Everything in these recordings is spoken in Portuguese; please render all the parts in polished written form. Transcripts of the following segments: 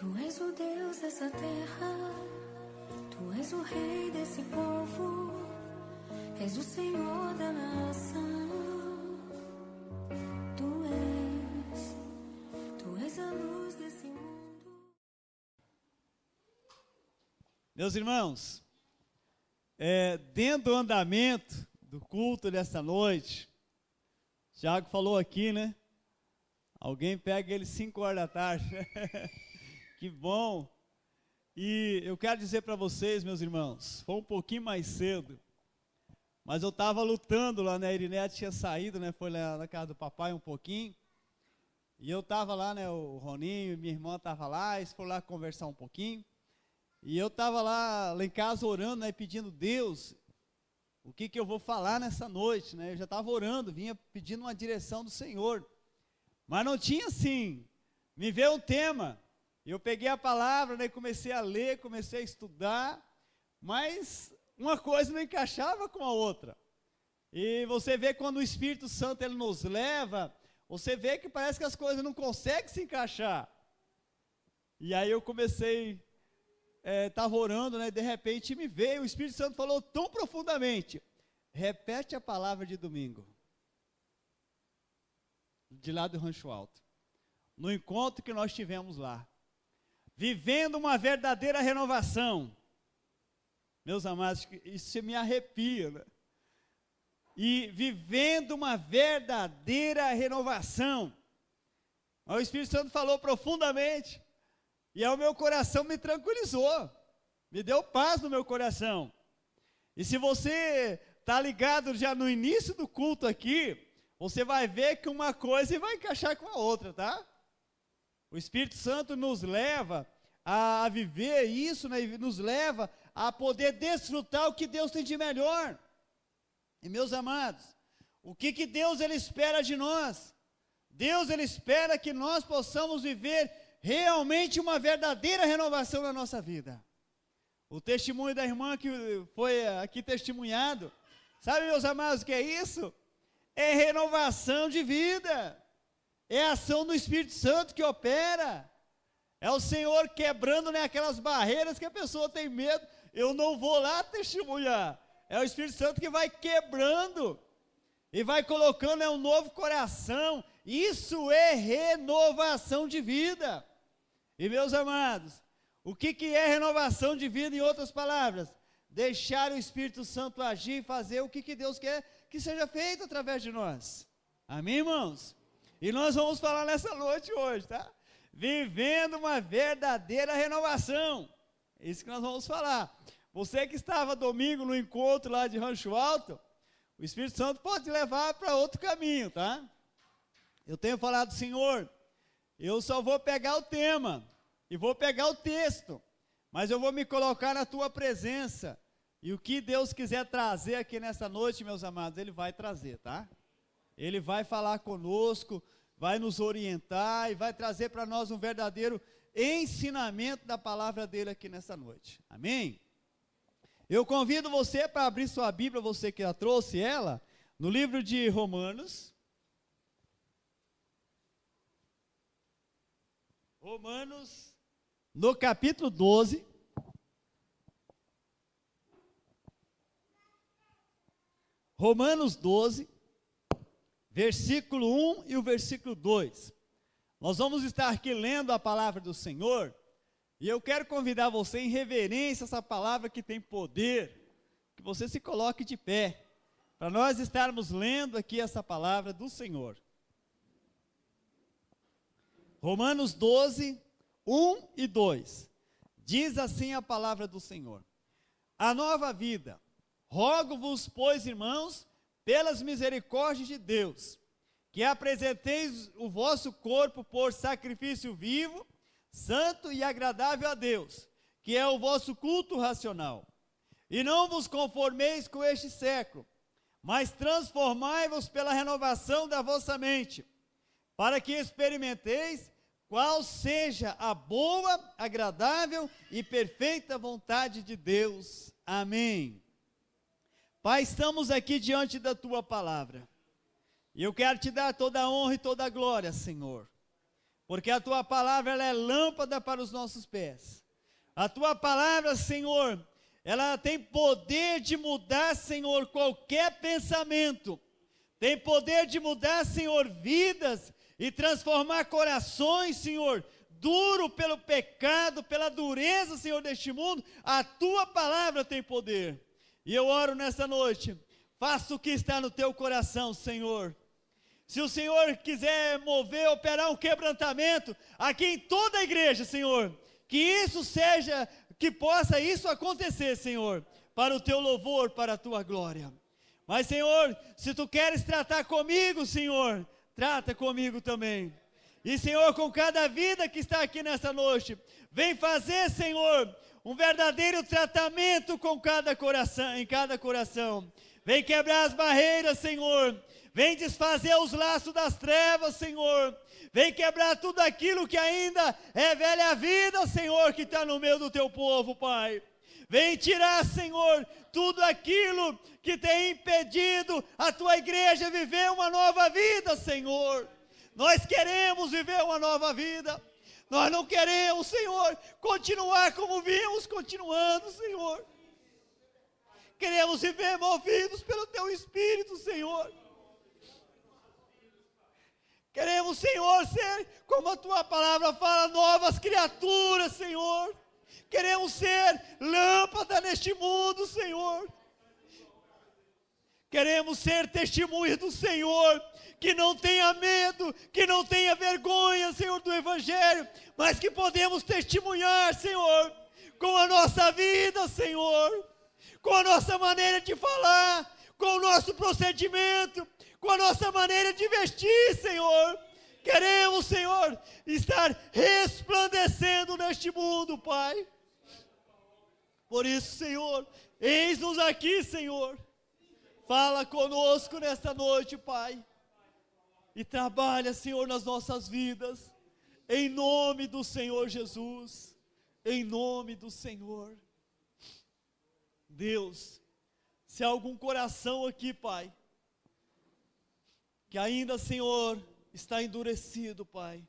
Tu és o Deus dessa terra, Tu és o Rei desse povo, és o Senhor da nação. Tu és a luz desse mundo. Meus irmãos, dentro do andamento do culto dessa noite, Tiago falou aqui, né? Alguém pega ele 5 horas da tarde. Que bom. E eu quero dizer para vocês, meus irmãos, foi um pouquinho mais cedo, mas eu estava lutando lá, né? A Irinete tinha saído, né? Foi lá na casa do papai um pouquinho. E eu estava lá, né? O Roninho e minha irmã estavam lá, eles foram lá conversar um pouquinho. E eu estava lá em casa orando, né? Pedindo, Deus, o que eu vou falar nessa noite, né? Eu já estava orando, vinha pedindo uma direção do Senhor. Mas não tinha assim, me veio um tema. Eu peguei a palavra, né, comecei a ler, comecei a estudar, mas uma coisa não encaixava com a outra. E você vê quando o Espírito Santo ele nos leva, você vê que parece que as coisas não conseguem se encaixar. E aí eu comecei, estava orando, né, de repente me veio, o Espírito Santo falou tão profundamente, repete a palavra de domingo, de lá do Rancho Alto, no encontro que nós tivemos lá. Vivendo uma verdadeira renovação. Meus amados, isso me arrepia, né? E vivendo uma verdadeira renovação. O Espírito Santo falou profundamente, e aí o meu coração me tranquilizou, me deu paz no meu coração. E se você está ligado já no início do culto aqui, você vai ver que uma coisa vai encaixar com a outra, tá? O Espírito Santo nos leva a viver isso, né? Nos leva a poder desfrutar o que Deus tem de melhor. E meus amados, o que Deus ele espera de nós? Deus ele espera que nós possamos viver realmente uma verdadeira renovação na nossa vida. O testemunho da irmã que foi aqui testemunhado, sabe, meus amados, o que é isso? É renovação de vida. É a ação do Espírito Santo que opera. É o Senhor quebrando, né, aquelas barreiras que a pessoa tem medo. Eu não vou lá testemunhar. É o Espírito Santo que vai quebrando e vai colocando um novo coração. Isso é renovação de vida. E meus amados, o que é renovação de vida em outras palavras? Deixar o Espírito Santo agir e fazer o que Deus quer que seja feito através de nós. Amém, irmãos? E nós vamos falar nessa noite hoje, tá? Vivendo uma verdadeira renovação. É isso que nós vamos falar. Você que estava domingo no encontro lá de Rancho Alto, o Espírito Santo pode te levar para outro caminho, tá? Eu tenho falado, Senhor, eu só vou pegar o tema e vou pegar o texto, mas eu vou me colocar na tua presença. E o que Deus quiser trazer aqui nessa noite, meus amados, Ele vai trazer, tá? Ele vai falar conosco, vai nos orientar e vai trazer para nós um verdadeiro ensinamento da palavra dele aqui nessa noite. Amém? Eu convido você para abrir sua Bíblia, você que já trouxe ela, no livro de Romanos. Romanos, no capítulo 12. Romanos 12. Versículo 1 e o versículo 2. Nós vamos estar aqui lendo a palavra do Senhor, e eu quero convidar você em reverência a essa palavra que tem poder, que você se coloque de pé, para nós estarmos lendo aqui essa palavra do Senhor. Romanos 12, 1 e 2. Diz assim a palavra do Senhor: A nova vida, rogo-vos, pois, irmãos, pelas misericórdias de Deus, que apresenteis o vosso corpo por sacrifício vivo, santo e agradável a Deus, que é o vosso culto racional. E não vos conformeis com este século, mas transformai-vos pela renovação da vossa mente, para que experimenteis qual seja a boa, agradável e perfeita vontade de Deus. Amém. Pai, estamos aqui diante da Tua palavra, e eu quero Te dar toda a honra e toda a glória, Senhor, porque a tua palavra ela é lâmpada para os nossos pés. A tua palavra, Senhor, ela tem poder de mudar, Senhor, qualquer pensamento. Tem poder de mudar, Senhor, vidas e transformar corações, Senhor, duro pelo pecado, pela dureza, Senhor, deste mundo. A tua palavra tem poder. E eu oro nessa noite, faça o que está no teu coração, Senhor. Se o Senhor quiser mover, operar um quebrantamento aqui em toda a igreja, Senhor, que isso seja, que possa isso acontecer, Senhor, para o teu louvor, para a tua glória. Mas, Senhor, se tu queres tratar comigo, Senhor, trata comigo também. E, Senhor, com cada vida que está aqui nessa noite, vem fazer, Senhor, um verdadeiro tratamento com cada coração, em cada coração. Vem quebrar as barreiras, Senhor. Vem desfazer os laços das trevas, Senhor. Vem quebrar tudo aquilo que ainda é velha vida, Senhor, que está no meio do teu povo, Pai. Vem tirar, Senhor, tudo aquilo que tem impedido a tua igreja viver uma nova vida, Senhor. Nós queremos viver uma nova vida. Nós não queremos, Senhor, continuar como vimos continuando, Senhor. Queremos viver movidos pelo teu Espírito, Senhor. Queremos, Senhor, ser, como a tua palavra fala, novas criaturas, Senhor. Queremos ser lâmpada neste mundo, Senhor. Queremos ser testemunhas do Senhor, que não tenha medo, que não tenha vergonha, Senhor, do Evangelho, mas que podemos testemunhar, Senhor, com a nossa vida, Senhor, com a nossa maneira de falar, com o nosso procedimento, com a nossa maneira de vestir, Senhor. Queremos, Senhor, estar resplandecendo neste mundo, Pai. Por isso, Senhor, eis-nos aqui, Senhor. Fala conosco nesta noite, Pai. E trabalha, Senhor, nas nossas vidas. Em nome do Senhor Jesus. Em nome do Senhor. Deus, se há algum coração aqui, Pai, que ainda, Senhor, está endurecido, Pai,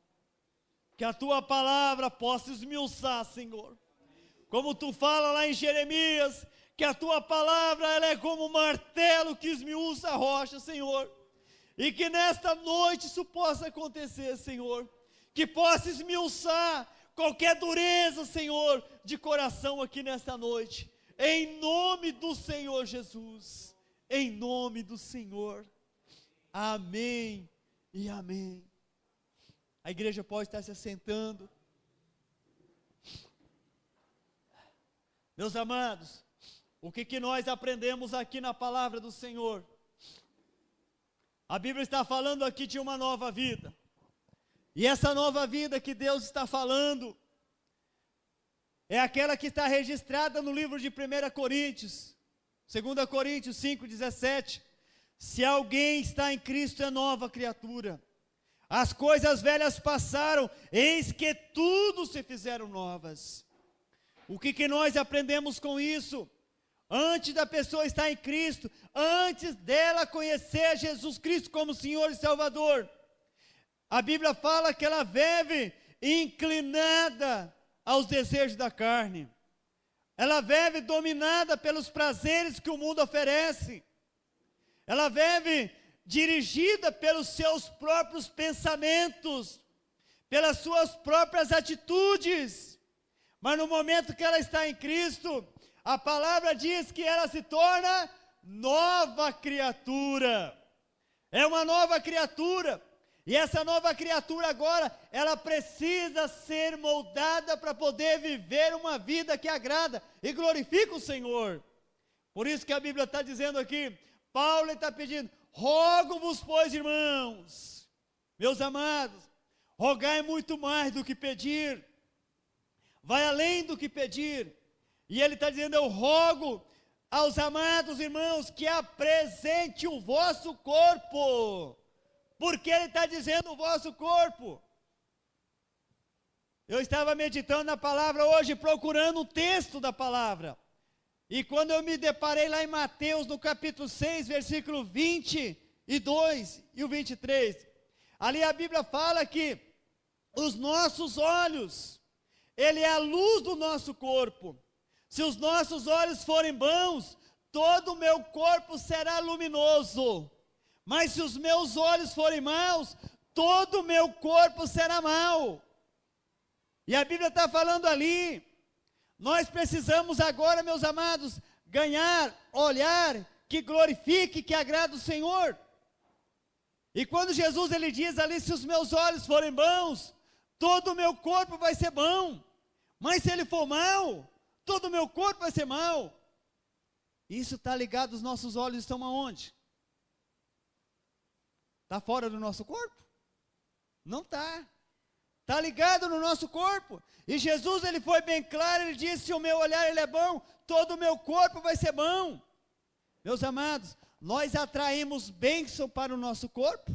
que a tua palavra possa esmiuçar, Senhor, como tu fala lá em Jeremias, que a tua palavra ela é como um martelo que esmiuça a rocha, Senhor, e que nesta noite isso possa acontecer, Senhor, que possa esmiuçar qualquer dureza, Senhor, de coração aqui nesta noite, em nome do Senhor Jesus, em nome do Senhor. Amém e amém. A igreja pode estar se assentando. Meus amados, o que nós aprendemos aqui na palavra do Senhor? A Bíblia está falando aqui de uma nova vida. E essa nova vida que Deus está falando é aquela que está registrada no livro de 1 Coríntios, 2 Coríntios 5:17. Se alguém está em Cristo, é nova criatura. As coisas velhas passaram, eis que tudo se fizeram novas. O que nós aprendemos com isso? Antes da pessoa estar em Cristo, antes dela conhecer Jesus Cristo como Senhor e Salvador, a Bíblia fala que ela vive inclinada aos desejos da carne. Ela vive dominada pelos prazeres que o mundo oferece. Ela vive dirigida pelos seus próprios pensamentos, pelas suas próprias atitudes. Mas no momento que ela está em Cristo, a palavra diz que ela se torna nova criatura. É uma nova criatura. E essa nova criatura agora, ela precisa ser moldada para poder viver uma vida que agrada e glorifica o Senhor. Por isso que a Bíblia está dizendo aqui, Paulo está pedindo, rogo-vos, pois, irmãos, meus amados, rogar é muito mais do que pedir, vai além do que pedir. E ele está dizendo, eu rogo aos amados irmãos que apresente o vosso corpo. Porque ele está dizendo o vosso corpo. Eu estava meditando na palavra hoje, procurando o texto da palavra. E quando eu me deparei lá em Mateus, no capítulo 6, versículo 22 e o 23, ali a Bíblia fala que Os nossos olhos, ele é a luz do nosso corpo. Se os nossos olhos forem bons, todo o meu corpo será luminoso. Mas se os meus olhos forem maus, todo o meu corpo será mau. E a Bíblia está falando ali, nós precisamos agora, meus amados, ganhar, olhar, que glorifique, que agrade o Senhor. E quando Jesus ele diz ali, se os meus olhos forem bons, todo o meu corpo vai ser bom. Mas se ele for mau, todo o meu corpo vai ser mau. Isso está ligado, os nossos olhos estão aonde? Está fora do nosso corpo? Não está. Está ligado no nosso corpo. E Jesus ele foi bem claro, ele disse, se o meu olhar ele é bom, todo o meu corpo vai ser bom. Meus amados, nós atraímos bênção para o nosso corpo?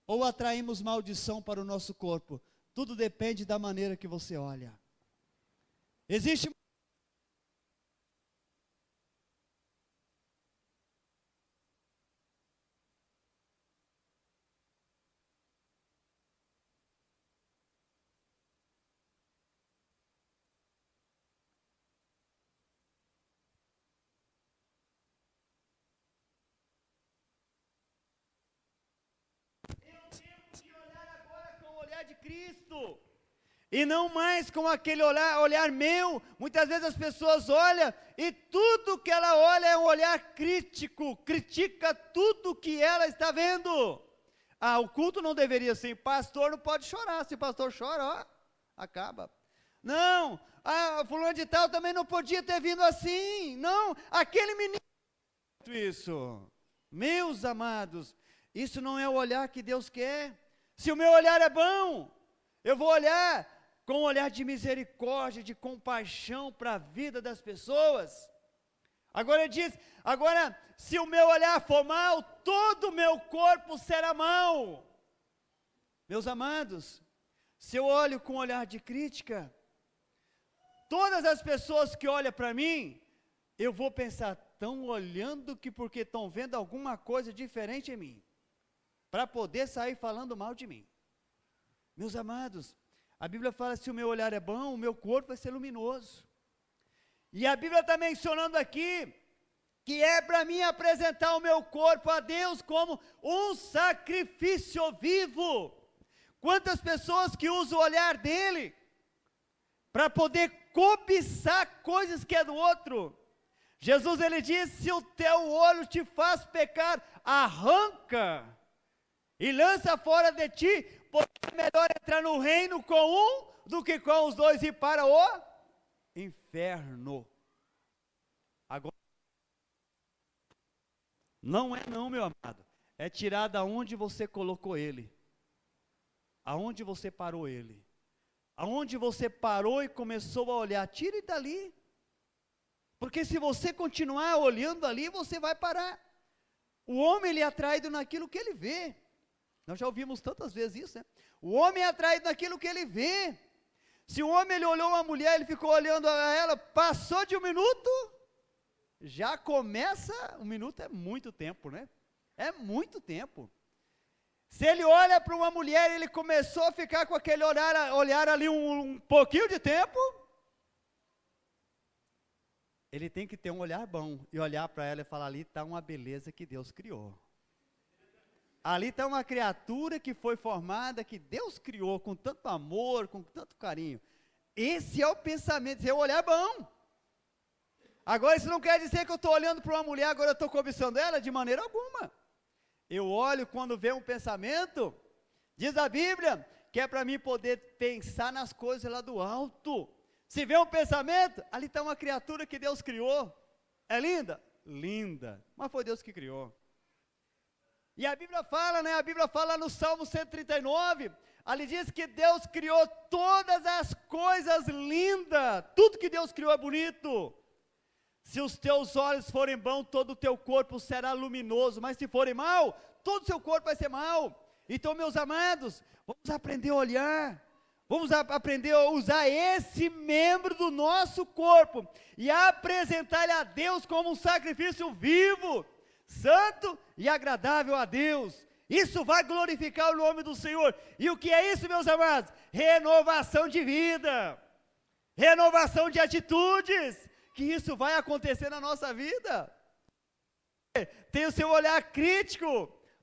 Ou atraímos maldição para o nosso corpo? Tudo depende da maneira que você olha. Existe de Cristo, e não mais com aquele olhar meu. Muitas vezes as pessoas olham, e tudo que ela olha é um olhar crítico, critica tudo que ela está vendo. O culto não deveria ser, pastor não pode chorar, se pastor chora, ó, acaba. Não, fulano de tal também não podia ter vindo assim, não, aquele menino, isso, meus amados, isso não é o olhar que Deus quer. Se o meu olhar é bom, eu vou olhar com um olhar de misericórdia, de compaixão para a vida das pessoas. Agora ele diz, se o meu olhar for mau, todo o meu corpo será mau. Meus amados, se eu olho com um olhar de crítica, todas as pessoas que olham para mim, eu vou pensar, estão olhando porque estão vendo alguma coisa diferente em mim, para poder sair falando mal de mim. Meus amados, a Bíblia fala, se o meu olhar é bom, o meu corpo vai ser luminoso. E a Bíblia está mencionando aqui, que é para mim apresentar o meu corpo a Deus como um sacrifício vivo. Quantas pessoas que usam o olhar dele, para poder cobiçar coisas que é do outro. Jesus ele diz, se o teu olho te faz pecar, arranca e lança fora de ti, porque é melhor entrar no reino com um, do que com os dois ir para o inferno. Agora, não é não, meu amado, é tirar da onde você colocou ele, aonde você parou ele, aonde você parou e começou a olhar, tire dali, porque se você continuar olhando ali, você vai parar. O homem ele é atraído naquilo que ele vê. Nós já ouvimos tantas vezes isso, né? O homem é atraído naquilo que ele vê. Se o homem ele olhou uma mulher, ele ficou olhando a ela, passou de um minuto, já começa, um minuto é muito tempo, né? É muito tempo. Se ele olha para uma mulher, ele começou a ficar com aquele olhar ali um pouquinho de tempo, ele tem que ter um olhar bom, e olhar para ela e falar, ali está uma beleza que Deus criou. Ali está uma criatura que foi formada, que Deus criou com tanto amor, com tanto carinho. Esse é o pensamento, esse é o olhar bom. Agora isso não quer dizer que eu estou olhando para uma mulher, agora eu estou cobiçando ela, de maneira alguma. Eu olho quando vem um pensamento, diz a Bíblia, que é para mim poder pensar nas coisas lá do alto. Se vê um pensamento, ali está uma criatura que Deus criou. É linda? Linda, mas foi Deus que criou. E a Bíblia fala, né? A Bíblia fala no Salmo 139, ali diz que Deus criou todas as coisas lindas, tudo que Deus criou é bonito. Se os teus olhos forem bons, todo o teu corpo será luminoso, mas se forem mal, todo o seu corpo vai ser mal. Então, meus amados, vamos aprender a olhar, vamos aprender a usar esse membro do nosso corpo, e apresentar-lhe a Deus como um sacrifício vivo, santo e agradável a Deus. Isso vai glorificar o nome do Senhor. E o que é isso, meus amados? Renovação de vida, renovação de atitudes, que isso vai acontecer na nossa vida. Tem o seu olhar crítico,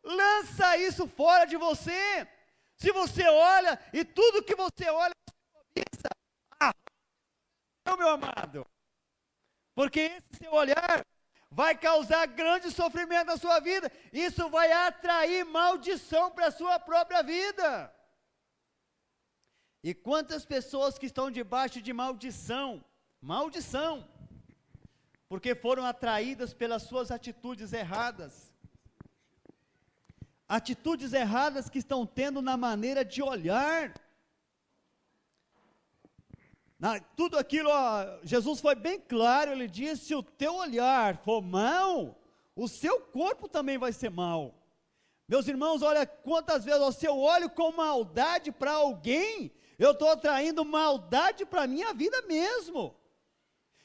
lança isso fora de você. Se você olha e tudo que você olha, você cobiça, meu amado, porque esse seu olhar vai causar grande sofrimento na sua vida, isso vai atrair maldição para a sua própria vida. E quantas pessoas que estão debaixo de maldição, porque foram atraídas pelas suas atitudes erradas, atitudes erradas que estão tendo na maneira de olhar, tudo aquilo, Jesus foi bem claro, ele disse, se o teu olhar for mau, o seu corpo também vai ser mau. Meus irmãos, olha quantas vezes, se eu olho com maldade para alguém, eu estou atraindo maldade para a minha vida mesmo.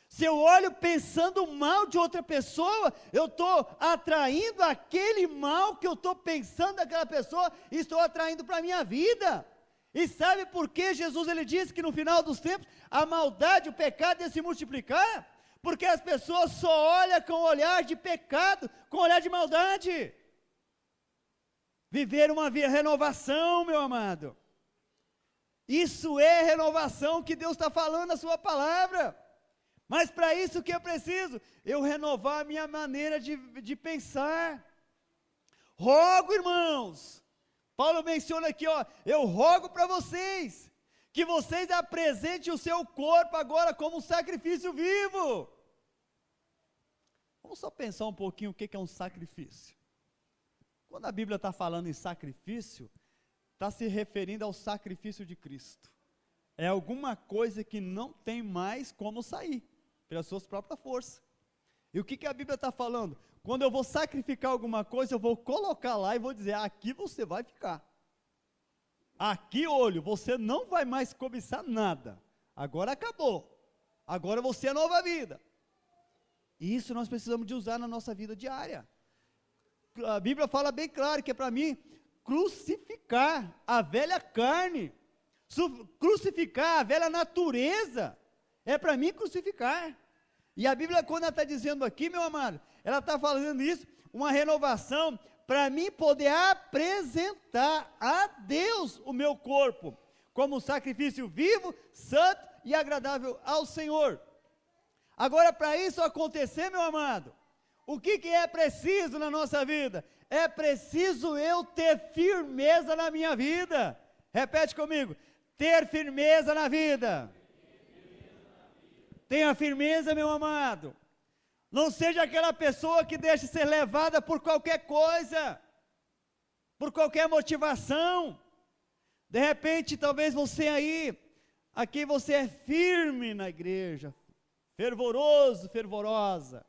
Se eu olho pensando mal de outra pessoa, eu estou atraindo aquele mal que eu estou pensando daquela pessoa, e estou atraindo para a minha vida. E sabe por que Jesus ele disse que no final dos tempos, a maldade, o pecado ia se multiplicar? Porque as pessoas só olham com olhar de pecado, com olhar de maldade. Viver uma renovação, meu amado. Isso é renovação que Deus está falando na sua palavra. Mas para isso o que eu preciso? Eu renovar a minha maneira de pensar. Rogo, irmãos, Paulo menciona aqui, eu rogo para vocês, que vocês apresentem o seu corpo agora como um sacrifício vivo. Vamos só pensar um pouquinho o que é um sacrifício. Quando a Bíblia está falando em sacrifício, está se referindo ao sacrifício de Cristo. É alguma coisa que não tem mais como sair, pelas suas próprias forças. E o que a Bíblia está falando? Quando eu vou sacrificar alguma coisa, eu vou colocar lá e vou dizer, aqui você vai ficar. Aqui, olho, você não vai mais cobiçar nada. Agora acabou. Agora você é nova vida. E isso nós precisamos de usar na nossa vida diária. A Bíblia fala bem claro que é para mim crucificar a velha carne, crucificar a velha natureza, é para mim crucificar. E a Bíblia, quando ela está dizendo aqui, meu amado, ela está falando isso, uma renovação, para mim poder apresentar a Deus o meu corpo, como sacrifício vivo, santo e agradável ao Senhor. Agora, para isso acontecer, meu amado, o que é preciso na nossa vida? É preciso eu ter firmeza na minha vida. Repete comigo, ter firmeza na vida. Tenha firmeza, meu amado. Não seja aquela pessoa que deixa ser levada por qualquer coisa, por qualquer motivação. De repente, talvez você aqui você é firme na igreja, fervoroso, fervorosa.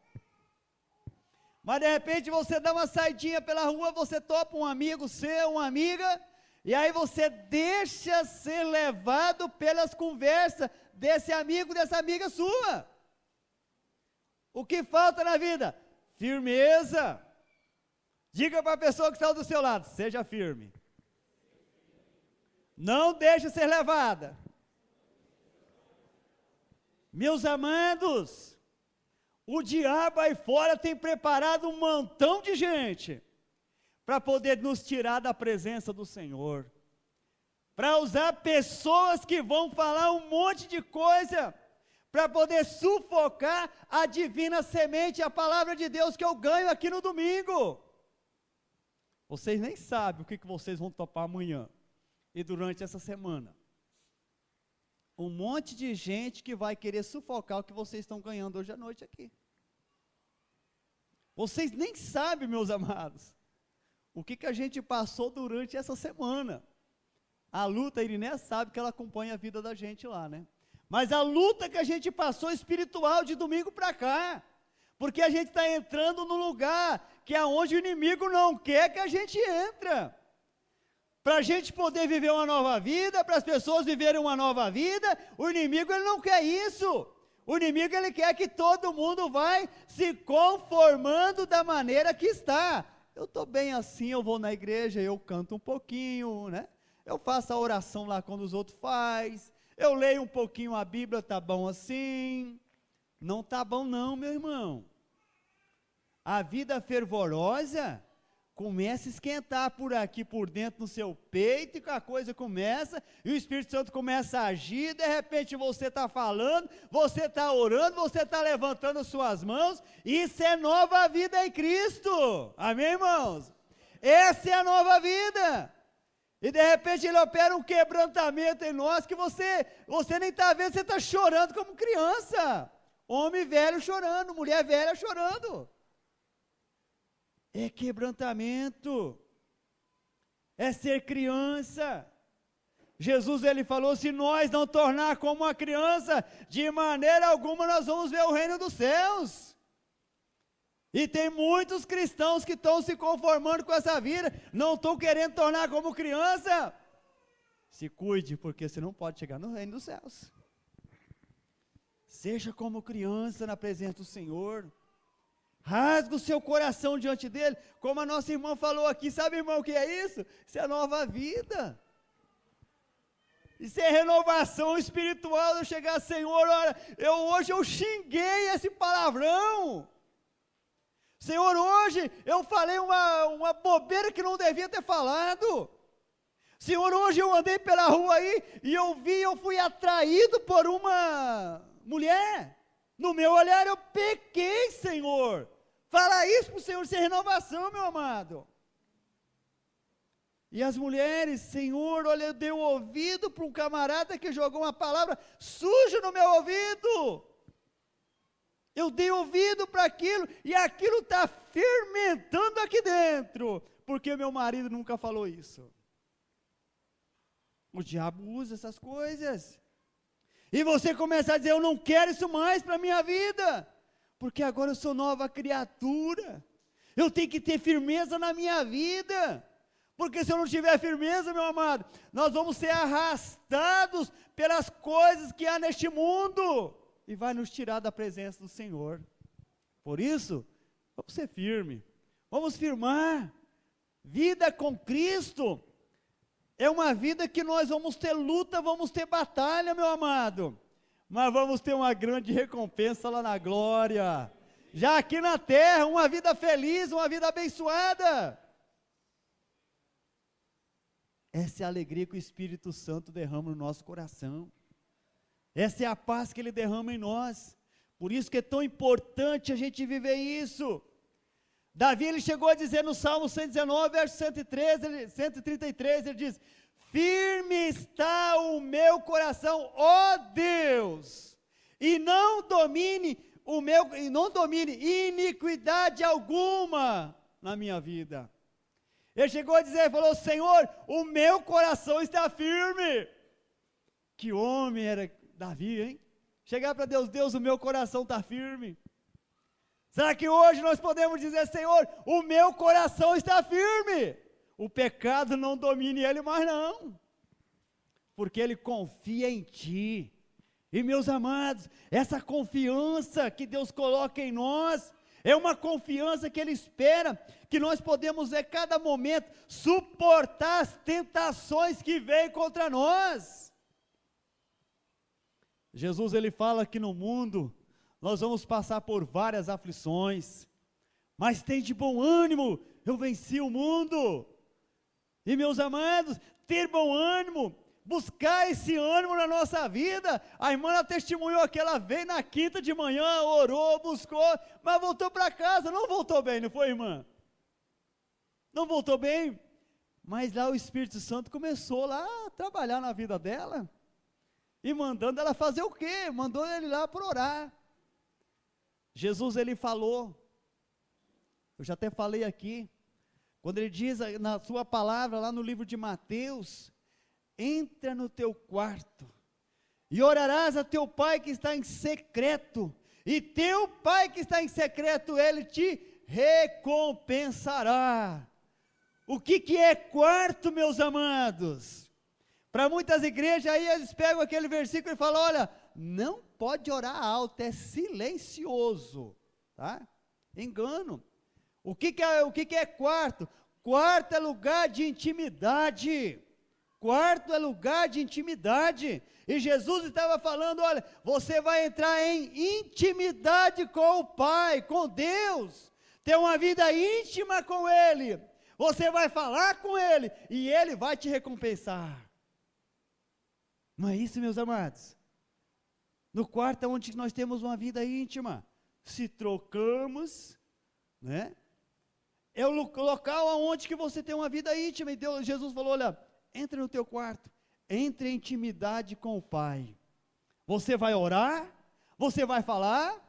Mas de repente você dá uma saidinha pela rua, você topa um amigo seu, uma amiga, e aí você deixa ser levado pelas conversas desse amigo, dessa amiga sua. O que falta na vida? Firmeza. Diga para a pessoa que está do seu lado, seja firme. Não deixe ser levada. Meus amados, o diabo aí fora tem preparado um montão de gente para poder nos tirar da presença do Senhor, para usar pessoas que vão falar um monte de coisa, para poder sufocar a divina semente, a palavra de Deus que eu ganho aqui no domingo. Vocês nem sabem o que vocês vão topar amanhã e durante essa semana. Um monte de gente que vai querer sufocar o que vocês estão ganhando hoje à noite aqui. Vocês nem sabem, meus amados, o que a gente passou durante essa semana. A luta, a Iriné sabe que ela acompanha a vida da gente lá, né? Mas a luta que a gente passou espiritual de domingo para cá, porque a gente está entrando num lugar que é onde o inimigo não quer que a gente entre. Para a gente poder viver uma nova vida, para as pessoas viverem uma nova vida, o inimigo ele não quer isso. O inimigo ele quer que todo mundo vai se conformando da maneira que está. eu estou bem assim, eu vou na igreja, eu canto um pouquinho, né? Eu faço a oração lá quando os outros fazem, eu leio um pouquinho a Bíblia, tá bom assim. Não tá bom não, meu irmão. A vida fervorosa começa a esquentar por aqui, por dentro, no seu peito, e a coisa começa, e o Espírito Santo começa a agir, de repente você está falando, você está orando, você está levantando as suas mãos, isso é nova vida em Cristo, amém, irmãos? Essa é a nova vida, e de repente Ele opera um quebrantamento em nós, que você nem está vendo, você está chorando como criança, homem velho chorando, mulher velha chorando, é quebrantamento, é ser criança. Jesus, ele falou, se nós não tornar como uma criança, de maneira alguma nós vamos ver o reino dos céus. E tem muitos cristãos que estão se conformando com essa vida, não estão querendo tornar como criança. Se cuide, porque você não pode chegar no reino dos céus. Seja como criança na presença do Senhor. Rasga o seu coração diante dele, como a nossa irmã falou aqui, sabe, irmão, o que é isso? Isso é nova vida, isso é renovação espiritual. Eu chegar, Senhor, olha, hoje eu xinguei esse palavrão, Senhor, hoje eu falei uma bobeira que não devia ter falado, Senhor, hoje eu andei pela rua aí, e eu fui atraído por uma mulher, no meu olhar eu pequei, Senhor. Fala isso para o Senhor, isso é renovação, meu amado. E as mulheres, Senhor, olha, eu dei o ouvido para um camarada que jogou uma palavra suja no meu ouvido. Eu dei ouvido para aquilo, e aquilo está fermentando aqui dentro, porque meu marido nunca falou isso. O diabo usa essas coisas. E você começa a dizer, eu não quero isso mais para a minha vida, porque agora eu sou nova criatura, eu tenho que ter firmeza na minha vida, porque se eu não tiver firmeza, meu amado, nós vamos ser arrastados pelas coisas que há neste mundo, e vai nos tirar da presença do Senhor. Por isso, vamos ser firmes, vamos firmar. Vida com Cristo é uma vida que nós vamos ter luta, vamos ter batalha, meu amado, mas vamos ter uma grande recompensa lá na glória, já aqui na terra, uma vida feliz, uma vida abençoada. Essa é a alegria que o Espírito Santo derrama no nosso coração, essa é a paz que Ele derrama em nós, por isso que é tão importante a gente viver isso. Davi, ele chegou a dizer no Salmo 119, verso 133, ele diz, firme está o meu coração, ó Deus, e não domine iniquidade alguma na minha vida. Ele chegou a dizer, ele falou, Senhor, o meu coração está firme. Que homem era Davi, hein? Chegar para Deus, Deus, o meu coração está firme. Será que hoje nós podemos dizer, Senhor, o meu coração está firme, o pecado não domine ele mais não, porque ele confia em ti, e meus amados, essa confiança que Deus coloca em nós, é uma confiança que Ele espera, que nós podemos a cada momento, suportar as tentações que vêm contra nós. Jesus, Ele fala que no mundo, nós vamos passar por várias aflições, mas tem de bom ânimo, eu venci o mundo. E meus amados, ter bom ânimo, buscar esse ânimo na nossa vida. A irmã ela testemunhou que ela veio na quinta de manhã, orou, buscou, mas voltou para casa, não voltou bem, não foi, irmã? Não voltou bem, mas lá o Espírito Santo começou lá a trabalhar na vida dela, e mandando ela fazer o quê? Mandou ele lá para orar. Jesus, ele falou, eu já até falei aqui, quando ele diz na sua palavra, lá no livro de Mateus, entra no teu quarto, e orarás a teu pai que está em secreto, e teu pai que está em secreto, ele te recompensará. O que é quarto, meus amados? Para muitas igrejas aí eles pegam aquele versículo e falam, olha, não pode orar alto, é silencioso, tá? Engano. O que é quarto? Quarto é lugar de intimidade. Quarto é lugar de intimidade. E Jesus estava falando, olha, você vai entrar em intimidade com o Pai, com Deus, ter uma vida íntima com Ele. Você vai falar com Ele e Ele vai te recompensar. Não é isso, meus amados? No quarto é onde nós temos uma vida íntima. Se trocamos, né? É o local onde que você tem uma vida íntima. E Jesus falou, olha, entre no teu quarto, entre em intimidade com o Pai. Você vai orar, você vai falar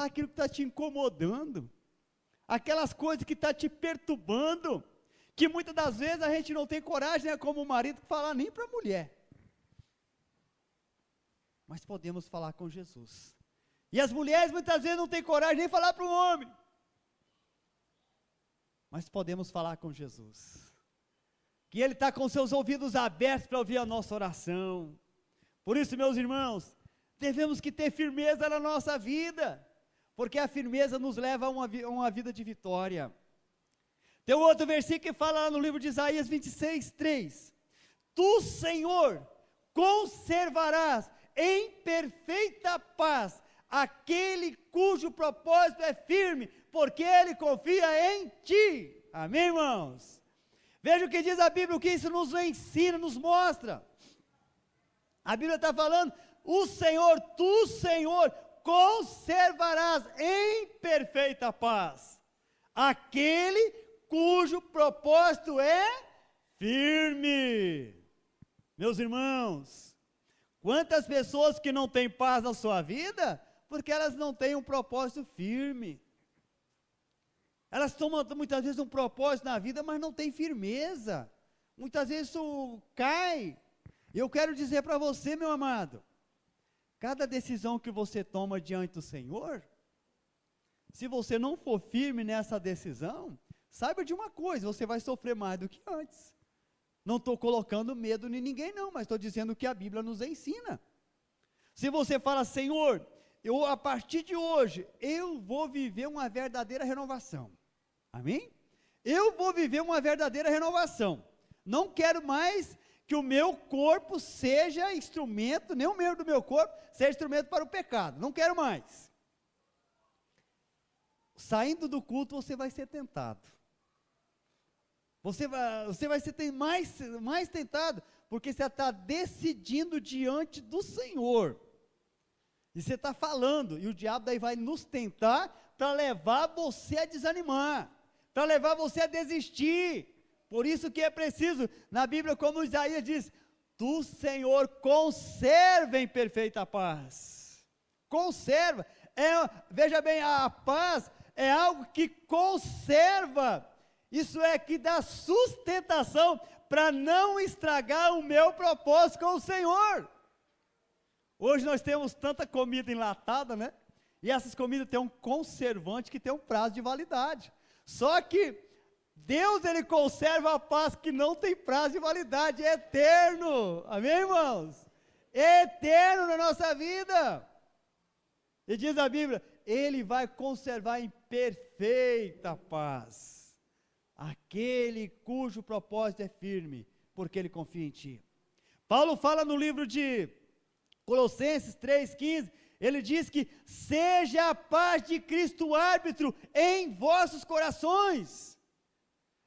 aquilo que está te incomodando, aquelas coisas que estão te perturbando, que muitas das vezes a gente não tem coragem, né, como o marido, falar nem para a mulher. Mas podemos falar com Jesus. E as mulheres muitas vezes não têm coragem nem falar para o homem. Mas podemos falar com Jesus. Que Ele está com seus ouvidos abertos para ouvir a nossa oração. Por isso, meus irmãos, devemos que ter firmeza na nossa vida, porque a firmeza nos leva a uma vida de vitória. Tem um outro versículo que fala lá no livro de Isaías 26:3. Tu, Senhor, conservarás em perfeita paz aquele cujo propósito é firme, porque ele confia em ti. Amém, irmãos? Veja o que diz a Bíblia, o que isso nos ensina, nos mostra. A Bíblia está falando, tu, Senhor, conservarás em perfeita paz aquele cujo propósito é firme. Meus irmãos, quantas pessoas que não têm paz na sua vida, porque elas não têm um propósito firme. Elas tomam muitas vezes um propósito na vida, mas não tem firmeza. Muitas vezes isso cai. Eu quero dizer para você, meu amado, cada decisão que você toma diante do Senhor, se você não for firme nessa decisão, saiba de uma coisa, você vai sofrer mais do que antes. Não estou colocando medo em ninguém não, mas estou dizendo o que a Bíblia nos ensina. Se você fala, Senhor, a partir de hoje, eu vou viver uma verdadeira renovação. Amém? Eu vou viver uma verdadeira renovação. Não quero mais que o meu corpo seja instrumento, nem o membro do meu corpo seja instrumento para o pecado. Não quero mais. Saindo do culto, você vai ser tentado. Você vai ser mais tentado, porque você está decidindo diante do Senhor. E você está falando, e o diabo daí vai nos tentar para levar você a desanimar, para levar você a desistir. Por isso que é preciso, na Bíblia, como Isaías diz, tu, Senhor, conserva em perfeita paz. Conserva. Veja bem, a paz é algo que conserva. Isso é que dá sustentação para não estragar o meu propósito com o Senhor. Hoje nós temos tanta comida enlatada, né? E essas comidas têm um conservante que tem um prazo de validade. Só que Deus, Ele conserva a paz que não tem prazo de validade, é eterno. Amém, irmãos? É eterno na nossa vida. E diz a Bíblia, Ele vai conservar em perfeita paz aquele cujo propósito é firme, porque Ele confia em ti. Paulo fala no livro de Colossenses 3,15, ele diz que seja a paz de Cristo árbitro em vossos corações.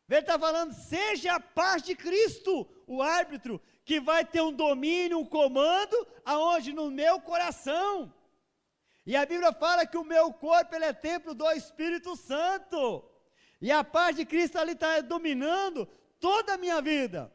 Ele está falando, seja a paz de Cristo, o árbitro, que vai ter um domínio, um comando, aonde? No meu coração. E a Bíblia fala que o meu corpo ele é templo do Espírito Santo. E a paz de Cristo ali está dominando toda a minha vida.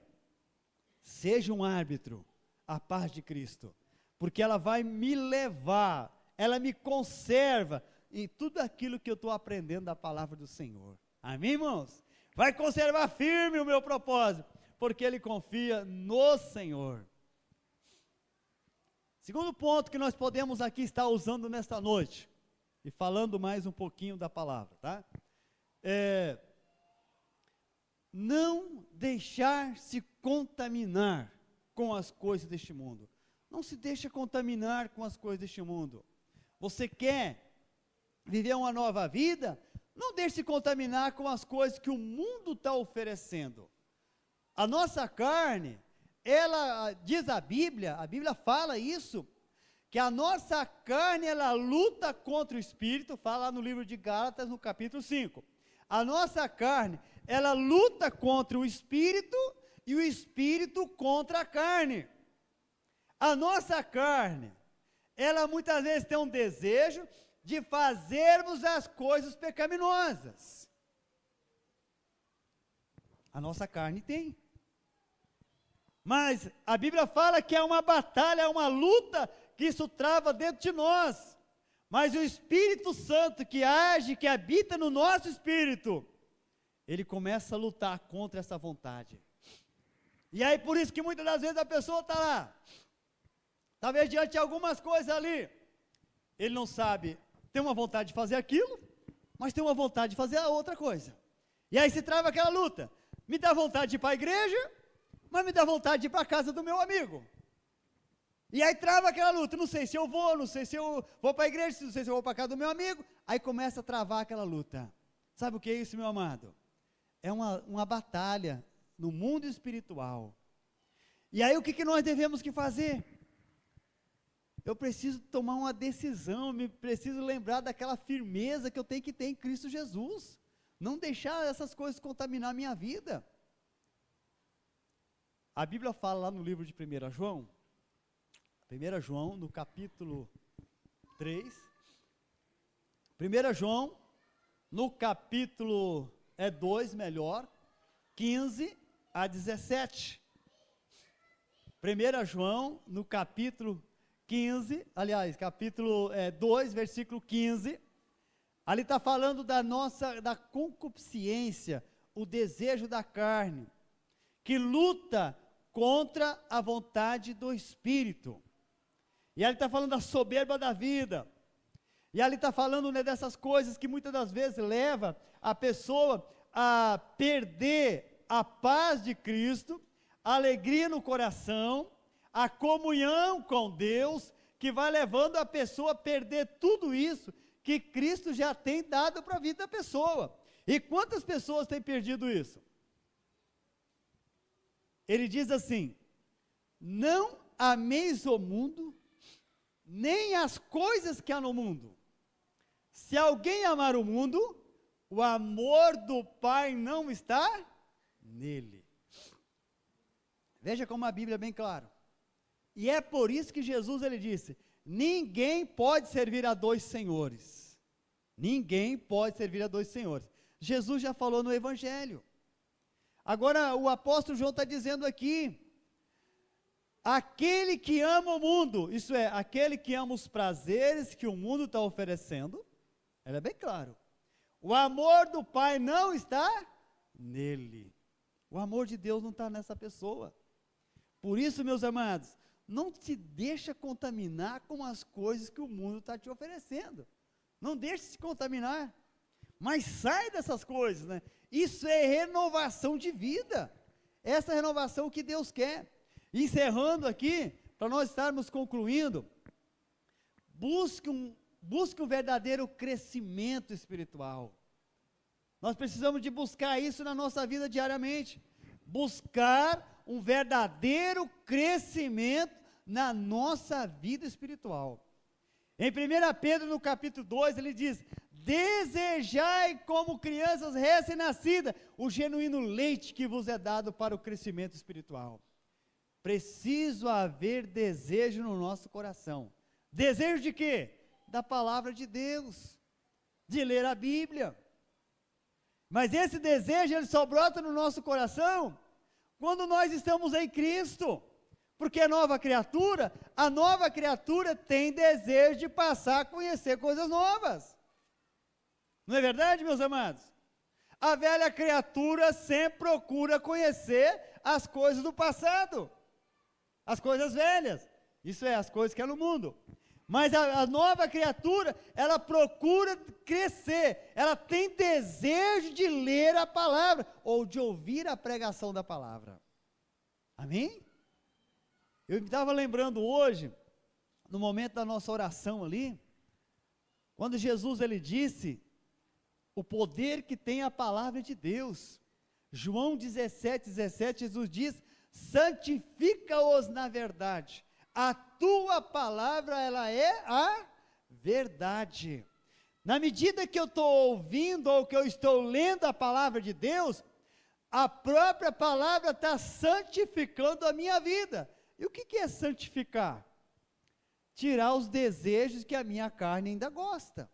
Seja um árbitro, a paz de Cristo. Porque ela vai me levar, ela me conserva em tudo aquilo que eu estou aprendendo da palavra do Senhor. Amém, irmãos? Vai conservar firme o meu propósito, porque Ele confia no Senhor. Segundo ponto que nós podemos aqui estar usando nesta noite, e falando mais um pouquinho da palavra, tá? Não deixar-se contaminar com as coisas deste mundo. Não se deixa contaminar com as coisas deste mundo. Você quer viver uma nova vida? Não deixe se contaminar com as coisas que o mundo está oferecendo. A nossa carne, ela, diz a Bíblia fala isso, que a nossa carne, ela luta contra o Espírito, fala lá no livro de Gálatas, no capítulo 5. A nossa carne, ela luta contra o Espírito, e o Espírito contra a carne. A nossa carne, ela muitas vezes tem um desejo de fazermos as coisas pecaminosas. A nossa carne tem. Mas a Bíblia fala que é uma batalha, é uma luta que isso trava dentro de nós. Mas o Espírito Santo que age, que habita no nosso espírito, ele começa a lutar contra essa vontade. E aí por isso que muitas das vezes a pessoa está lá, talvez diante de algumas coisas ali, ele não sabe, tem uma vontade de fazer aquilo, mas tem uma vontade de fazer a outra coisa. E aí se trava aquela luta, me dá vontade de ir para a igreja, mas me dá vontade de ir para a casa do meu amigo. E aí trava aquela luta, não sei se eu vou, não sei se eu vou para a igreja, não sei se eu vou para a casa do meu amigo, aí começa a travar aquela luta. Sabe o que é isso, meu amado? É uma batalha no mundo espiritual. E aí o que nós devemos que fazer? Eu preciso tomar uma decisão, me preciso lembrar daquela firmeza que eu tenho que ter em Cristo Jesus. Não deixar essas coisas contaminar a minha vida. A Bíblia fala lá no livro de 1 João, 1 João, no capítulo 3, 1 João, no capítulo 2, 15 a 17. 1 João, no capítulo 15, aliás, capítulo 2, versículo 15, ali está falando da concupiscência, o desejo da carne, que luta contra a vontade do Espírito. E ali está falando da soberba da vida. E ali está falando, né, dessas coisas que muitas das vezes leva a pessoa a perder a paz de Cristo, a alegria no coração, a comunhão com Deus, que vai levando a pessoa a perder tudo isso que Cristo já tem dado para a vida da pessoa. E quantas pessoas têm perdido isso? Ele diz assim: não ameis o mundo, nem as coisas que há no mundo. Se alguém amar o mundo, o amor do Pai não está nele. Veja como a Bíblia é bem clara. E é por isso que Jesus, ele disse, ninguém pode servir a dois senhores. Ninguém pode servir a dois senhores. Jesus já falou no Evangelho. Agora o apóstolo João está dizendo aqui, aquele que ama o mundo, isso é, aquele que ama os prazeres que o mundo está oferecendo, ela é bem claro, o amor do Pai não está nele, o amor de Deus não está nessa pessoa. Por isso, meus amados, não te deixa contaminar com as coisas que o mundo está te oferecendo, não deixe se contaminar, mas sai dessas coisas, né? Isso é renovação de vida, essa renovação que Deus quer. Encerrando aqui, para nós estarmos concluindo, busque um verdadeiro crescimento espiritual. Nós precisamos de buscar isso na nossa vida diariamente, buscar um verdadeiro crescimento na nossa vida espiritual. Em 1 Pedro, no capítulo 2, ele diz, desejai como crianças recém-nascidas, o genuíno leite que vos é dado para o crescimento espiritual. Preciso haver desejo no nosso coração. Desejo de quê? Da palavra de Deus, de ler a Bíblia. Mas esse desejo, ele só brota no nosso coração quando nós estamos em Cristo. Porque a nova criatura tem desejo de passar a conhecer coisas novas. Não é verdade, meus amados? A velha criatura sempre procura conhecer as coisas do passado, as coisas velhas, isso é, as coisas que é no mundo. Mas a nova criatura, ela procura crescer, ela tem desejo de ler a palavra, ou de ouvir a pregação da palavra. Amém? Eu estava lembrando hoje, no momento da nossa oração ali, quando Jesus, ele disse, o poder que tem a palavra de Deus. João 17, Jesus diz: santifica-os na verdade, a tua palavra, ela é a verdade. Na medida que eu estou ouvindo ou que eu estou lendo a palavra de Deus, a própria palavra está santificando a minha vida. E o que é santificar? Tirar os desejos que a minha carne ainda gosta.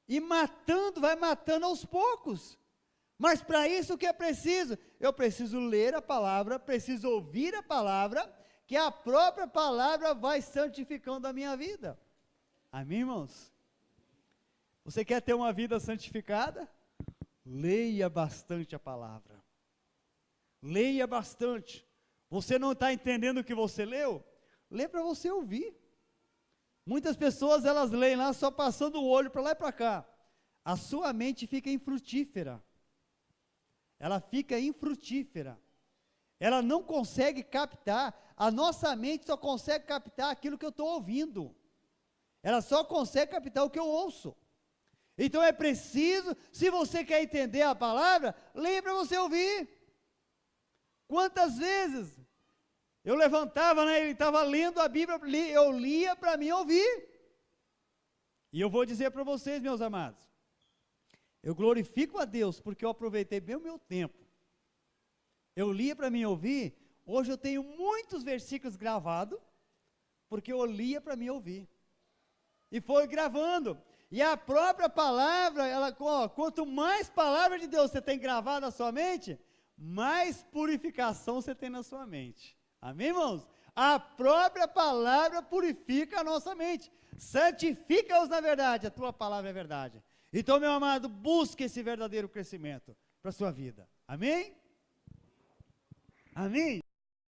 E matando, vai matando aos poucos. Mas para isso o que é preciso? Eu preciso ler a palavra, preciso ouvir a palavra, que a própria palavra vai santificando a minha vida. Amém, irmãos? Você quer ter uma vida santificada? Leia bastante a palavra. Leia bastante. Você não está entendendo o que você leu? Lê para você ouvir. Muitas pessoas, elas leem lá só passando o olho para lá e para cá. A sua mente fica infrutífera. Ela fica infrutífera. Ela não consegue captar, a nossa mente só consegue captar aquilo que eu estou ouvindo. Ela só consegue captar o que eu ouço. Então é preciso, se você quer entender a palavra, leia para você ouvir. Quantas vezes eu levantava, ele estava lendo a Bíblia, eu lia para mim ouvir. E eu vou dizer para vocês, meus amados, eu glorifico a Deus, porque eu aproveitei bem o meu tempo. Eu lia para mim ouvir, hoje eu tenho muitos versículos gravados, porque eu lia para mim ouvir. E foi gravando. E a própria palavra, quanto mais palavra de Deus você tem gravado na sua mente, mais purificação você tem na sua mente. Amém, irmãos? A própria palavra purifica a nossa mente. Santifica-os na verdade, a tua palavra é verdade. Então, meu amado, busque esse verdadeiro crescimento para a sua vida. Amém? Amém?